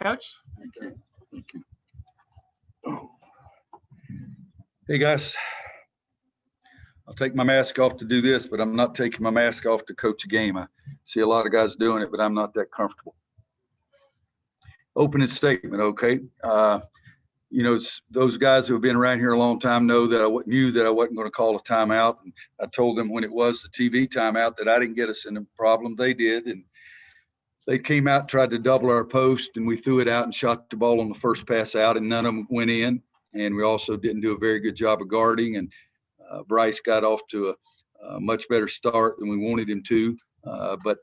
Coach? Okay. Thank you. Oh. Hey, guys. I'll take my mask off to do this, but I'm not taking my mask off to coach a game. I see a lot of guys doing it, but I'm not that comfortable. Opening statement, okay? You know, those guys who have been around here a long time know that I knew that I wasn't going to call a timeout. And I told them when it was the TV timeout that I didn't get us in a problem. They did. And they came out, tried to double our post, and we threw it out and shot the ball on the first pass out, and none of them went in. And we also didn't do a very good job of guarding. And Bryce got off to a much better start than we wanted him to. But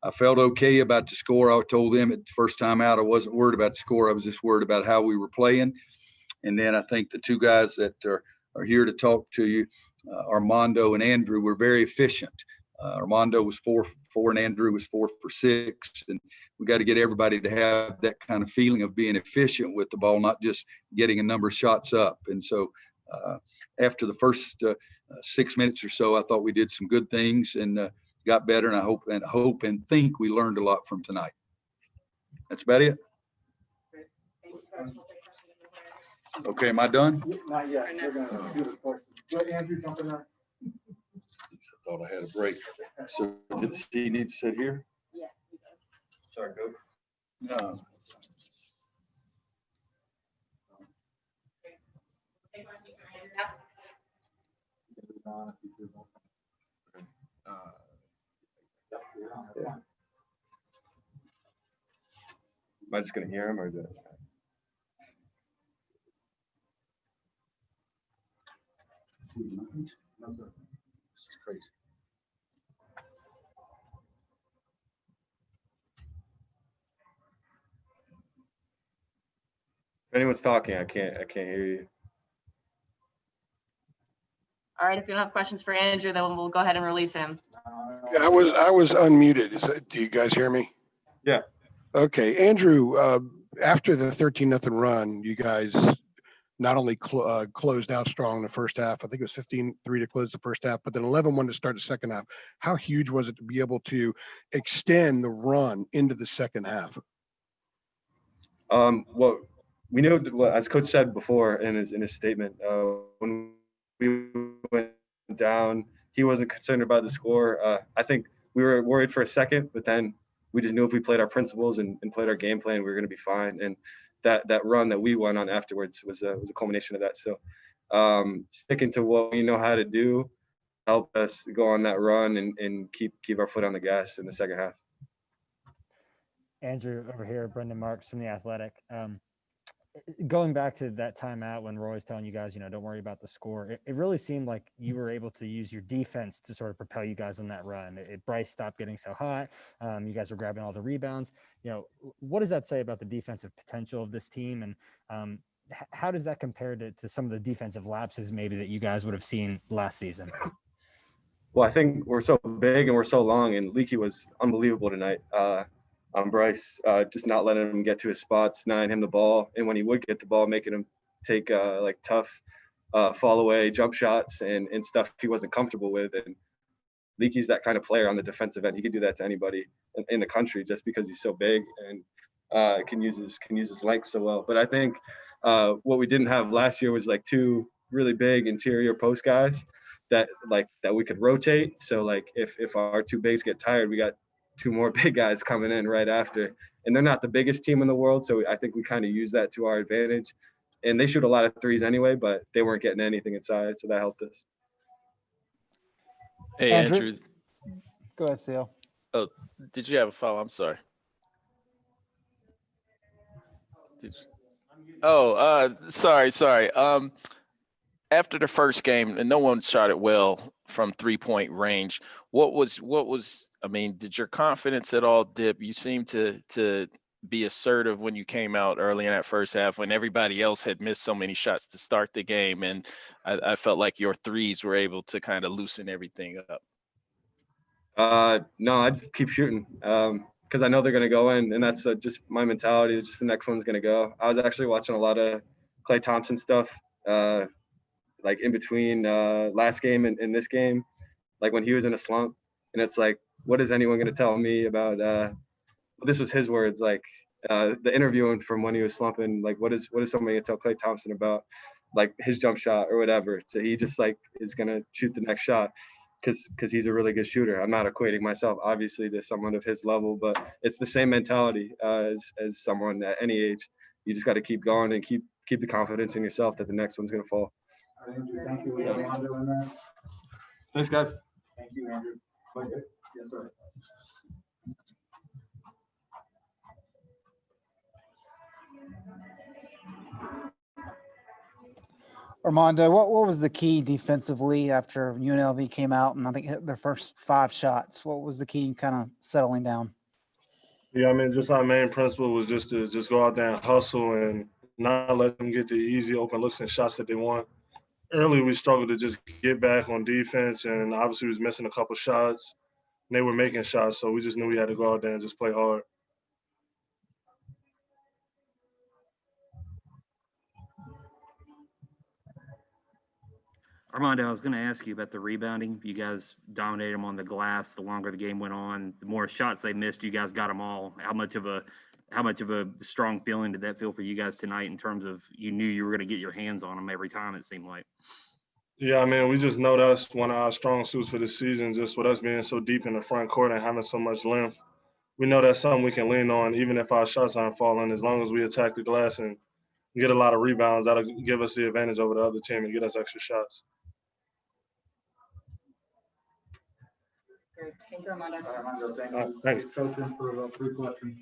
I felt okay about the score. I told them at the first time out I wasn't worried about the score. I was just worried about how we were playing. And then I think the two guys that are here to talk to you, Armando and Andrew, were very efficient. Armando was 4 for 4 and Andrew was 4 for 6. And we got to get everybody to have that kind of feeling of being efficient with the ball, not just getting a number of shots up. And so after the first 6 minutes or so, I thought we did some good things and got better. And I hope and think we learned a lot from tonight. That's about it. Okay, am I done? Not yet. We're going to do the question. Let Andrew jump in there. I thought I had a break. So did he need to sit here? Yeah. Sorry, Coach. No. Yeah. Am I just going to hear him or the? This is crazy. If anyone's talking, I can't hear you. All right, if you don't have questions for Andrew, then we'll go ahead and release him. Yeah, I was unmuted. Do you guys hear me? Yeah. Okay, Andrew. After the 13-0 run, you guys not only closed out strong in the first half. I think it was 15-3 to close the first half, but then 11-1 to start the second half. How huge was it to be able to extend the run into the second half? Well, we know, as Coach said before in his statement, when we went down, he wasn't concerned about the score. I think we were worried for a second, but then we just knew if we played our principles and played our game plan, we were going to be fine. And that run that we went on afterwards was a culmination of that. So sticking to what we know how to do helped us go on that run and keep our foot on the gas in the second half. Andrew over here, Brendan Marks from The Athletic. Going back to that timeout when Roy was telling you guys, don't worry about the score. It really seemed like you were able to use your defense to sort of propel you guys on that run. Bryce stopped getting so hot. You guys were grabbing all the rebounds. What does that say about the defensive potential of this team? And how does that compare to some of the defensive lapses maybe that you guys would have seen last season? Well, I think we're so big and we're so long, and Leaky was unbelievable tonight. On Bryce, just not letting him get to his spots, denying him the ball, and when he would get the ball, making him take tough fall away jump shots and stuff he wasn't comfortable with. And Leaky's that kind of player on the defensive end. He could do that to anybody in the country just because he's so big and can use his length so well. But I think what we didn't have last year was two really big interior post guys that we could rotate. So if our two bigs get tired, we got 2 more big guys coming in right after, and they're not the biggest team in the world. So I think we kind of use that to our advantage, and they shoot a lot of threes anyway, but they weren't getting anything inside. So that helped us. Hey, Andrew. Go ahead, Seal. Oh, did you have a follow? I'm sorry. Did you? Oh, sorry. After the first game, and no one shot it well from 3-point range. What was? I mean, did your confidence at all dip? You seemed to be assertive when you came out early in that first half when everybody else had missed so many shots to start the game, and I felt like your threes were able to kind of loosen everything up. No, I just keep shooting because I know they're going to go in, and that's just my mentality. It's just the next one's going to go. I was actually watching a lot of Klay Thompson stuff, in between last game and this game, when he was in a slump, and it's what is anyone going to tell me about this was his words, The interviewing from when he was slumping, like what is somebody gonna tell Klay Thompson about like his jump shot or whatever? So he just like is gonna shoot the next shot because he's a really good shooter. I'm not equating myself obviously to someone of his level, but it's the same mentality as someone at any age. You just got to keep going and keep the confidence in yourself that the next one's gonna fall. Andrew, thank you. We have Armando in there. Thanks, guys. Thank you, Andrew. Okay. Yes, sir. Armando, what was the key defensively after UNLV came out and I think hit their first 5 shots? What was the key kind of settling down? Yeah, I mean, just our main principle was just to just go out there and hustle and not let them get the easy open looks and shots that they want. Early, we struggled to just get back on defense, and obviously we was missing a couple shots. And they were making shots, so we just knew we had to go out there and just play hard. Armando, I was going to ask you about the rebounding. You guys dominated them on the glass. The longer the game went on, the more shots they missed, you guys got them all. How much of a strong feeling did that feel for you guys tonight in terms of you knew you were going to get your hands on them every time, it seemed like? Yeah, I mean, we just know that's one of our strong suits for this season, just with us being so deep in the front court and having so much length. We know that's something we can lean on, even if our shots aren't falling, as long as we attack the glass and get a lot of rebounds. That'll give us the advantage over the other team and get us extra shots. Great. Thank you, Armando. Armando, thank you. Thank you. Coach in for 3 questions.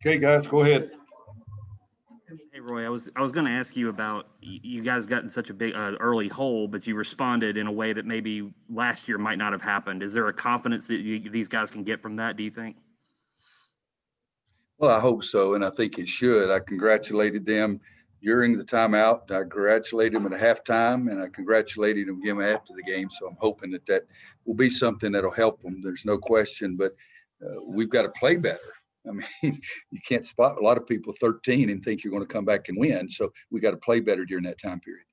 Okay, guys, go ahead. Hey, Roy, I was going to ask you about you guys got in such a big early hole, but you responded in a way that maybe last year might not have happened. Is there a confidence that these guys can get from that, do you think? Well, I hope so, and I think it should. I congratulated them during the timeout. I congratulated them at halftime, and I congratulated them again after the game. So I'm hoping that will be something that'll help them. There's no question, but we've got to play better. I mean, you can't spot a lot of people 13 and think you're going to come back and win. So we got to play better during that time period.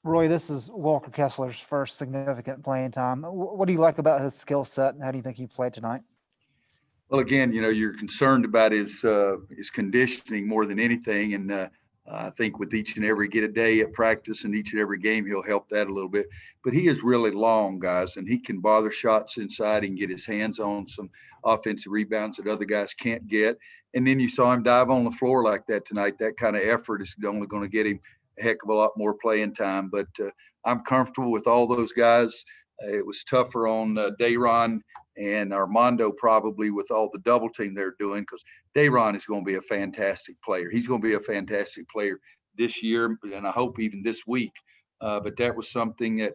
Roy, this is Walker Kessler's first significant playing time. What do you like about his skill set, and how do you think he played tonight? Well, again, you're concerned about his conditioning more than anything, and I think with each and every day at practice and each and every game, he'll help that a little bit. But he is really long, guys, and he can bother shots inside. He can get his hands on some offensive rebounds that other guys can't get. And then you saw him dive on the floor like that tonight. That kind of effort is only going to get him a heck of a lot more playing time. But I'm comfortable with all those guys. It was tougher on Dayron and Armando probably with all the double team they're doing, because Dayron is going to be a fantastic player. He's going to be a fantastic player this year, and I hope even this week. But that was something that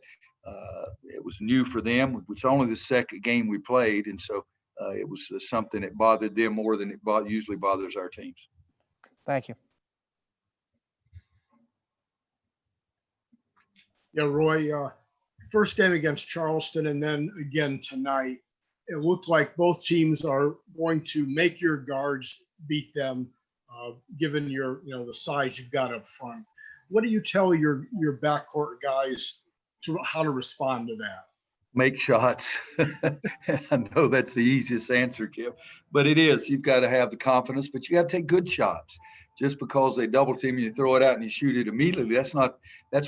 it was new for them. It's only the second game we played, and so it was something that bothered them more than it usually bothers our teams. Thank you. Yeah, Roy, first game against Charleston and then again tonight, it looked like both teams are going to make your guards beat them, given the size you've got up front. What do you tell your backcourt guys how to respond to that? Make shots. I know that's the easiest answer, Kim, but it is. You've got to have the confidence, but you got to take good shots. Just because they double team you, throw it out and you shoot it immediately, that's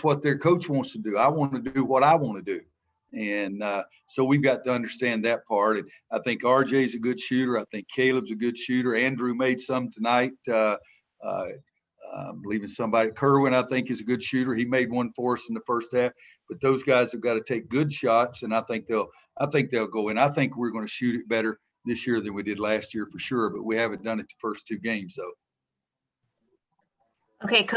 what their coach wants to do. I want to do what I want to do. And so we've got to understand that part. And I think RJ's a good shooter. I think Caleb's a good shooter. Andrew made some tonight. I'm believing somebody, Kerwin, I think, is a good shooter. He made one for us in the first half. But those guys have got to take good shots, and I think they'll go in. I think we're going to shoot it better this year than we did last year for sure, but we haven't done it the first 2 games, though. Okay, Coach.